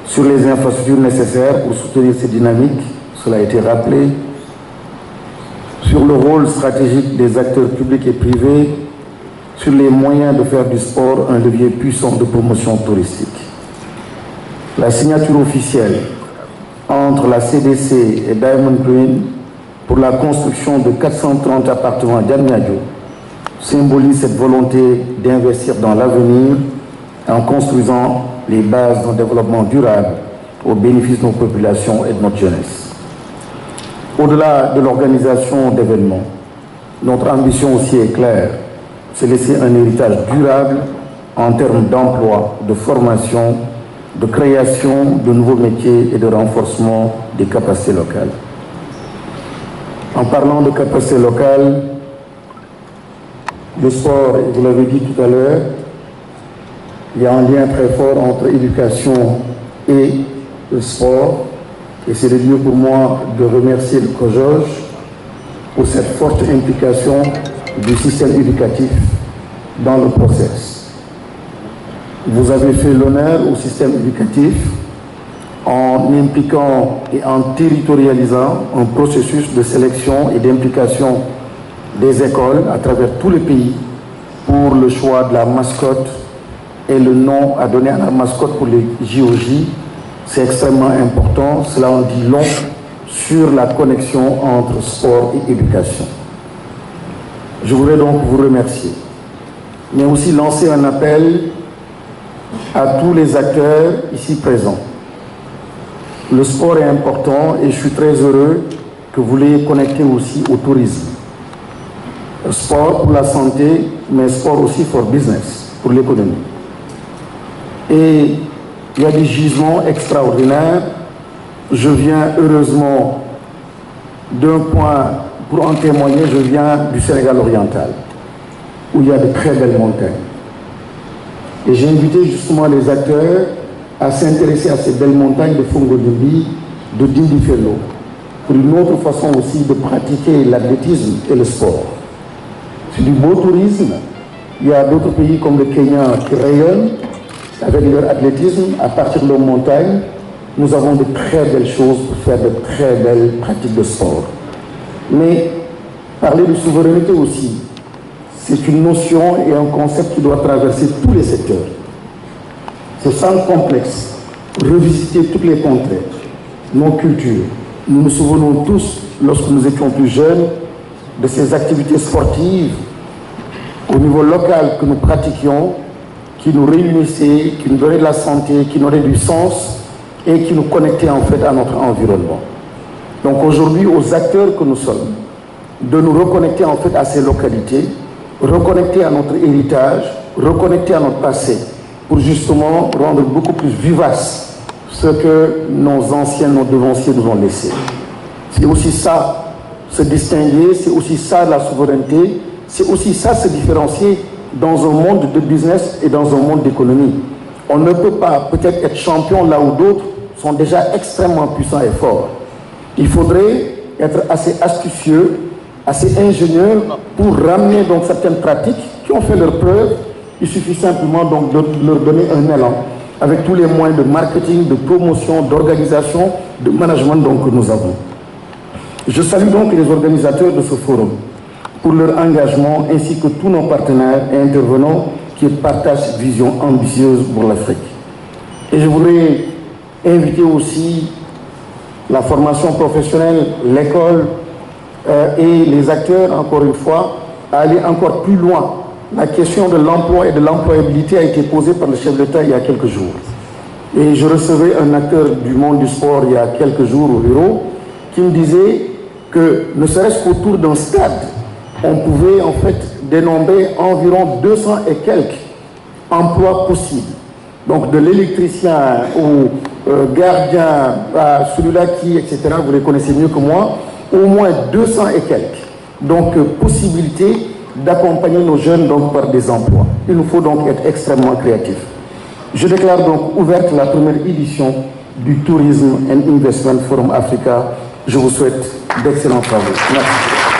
sur les infrastructures nécessaires pour soutenir ces dynamiques, cela a été rappelé, sur le rôle stratégique des acteurs publics et privés, sur les moyens de faire du sport un levier puissant de promotion touristique. La signature officielle entre la CDC et Diamond Green pour la construction de 430 appartements à Diamniadio symbolise cette volonté d'investir dans l'avenir en construisant les bases d'un développement durable au bénéfice de nos populations et de notre jeunesse. Au-delà de l'organisation d'événements, notre ambition aussi est claire, c'est laisser un héritage durable en termes d'emploi, de formation, de création de nouveaux métiers et de renforcement des capacités locales. En parlant de capacités locales, le sport, vous l'avez dit tout à l'heure, il y a un lien très fort entre éducation et le sport. Et c'est le lieu pour moi de remercier le COJOJ pour cette forte implication du système éducatif dans le process. Vous avez fait l'honneur au système éducatif en impliquant et en territorialisant un processus de sélection et d'implication des écoles à travers tout le pays pour le choix de la mascotte et le nom à donner à la mascotte pour les JOJ. C'est extrêmement important, cela en dit long sur la connexion entre sport et éducation. Je voudrais donc vous remercier, mais aussi lancer un appel à tous les acteurs ici présents. Le sport est important et je suis très heureux que vous l'ayez connecté aussi au tourisme. Sport pour la santé, mais sport aussi pour business, pour l'économie. Et il y a des gisements extraordinaires. Je viens heureusement d'un point, pour en témoigner, je viens du Sénégal oriental, où il y a de très belles montagnes. Et j'ai invité justement les acteurs à s'intéresser à ces belles montagnes de Fongodumbi, de Dindifelo, pour une autre façon aussi de pratiquer l'athlétisme et le sport. C'est du beau tourisme. Il y a d'autres pays comme le Kenya qui rayonnent avec leur athlétisme à partir de leurs montagnes. Nous avons de très belles choses pour faire de très belles pratiques de sport. Mais parler de souveraineté aussi, c'est une notion et un concept qui doit traverser tous les secteurs. C'est sans complexe, revisiter toutes les contrées, nos cultures. Nous nous souvenons tous, lorsque nous étions plus jeunes, de ces activités sportives au niveau local que nous pratiquions, qui nous réunissaient, qui nous donnaient de la santé, qui nous donnaient du sens et qui nous connectaient en fait à notre environnement. Donc aujourd'hui, aux acteurs que nous sommes, de nous reconnecter en fait à ces localités, reconnecter à notre héritage, reconnecter à notre passé, pour justement rendre beaucoup plus vivace ce que nos anciens, nos devanciers nous ont laissé. C'est aussi ça, se distinguer, c'est aussi ça la souveraineté, c'est aussi ça se différencier dans un monde de business et dans un monde d'économie. On ne peut pas peut-être être champion là où d'autres sont déjà extrêmement puissants et forts. Il faudrait être assez astucieux, assez ingénieux pour ramener donc certaines pratiques qui ont fait leur preuve. Il suffit simplement donc de leur donner un élan avec tous les moyens de marketing, de promotion, d'organisation, de management donc que nous avons. Je salue donc les organisateurs de ce forum pour leur engagement ainsi que tous nos partenaires et intervenants qui partagent cette vision ambitieuse pour l'Afrique. Et je voudrais inviter aussi la formation professionnelle, l'école et les acteurs, encore une fois, à aller encore plus loin. La question de l'emploi et de l'employabilité a été posée par le chef d'État il y a quelques jours. Et je recevais un acteur du monde du sport il y a quelques jours au bureau qui me disait que ne serait-ce qu'autour d'un stade, on pouvait en fait dénombrer environ 200 et quelques emplois possibles. Donc de l'électricien au gardien, à celui-là qui, etc., vous les connaissez mieux que moi, au moins 200 et quelques. Donc possibilité d'accompagner nos jeunes donc, par des emplois. Il nous faut donc être extrêmement créatifs. Je déclare donc ouverte la première édition du Tourism and Investment Forum Africa. Je vous souhaite d'excellents travaux. Merci.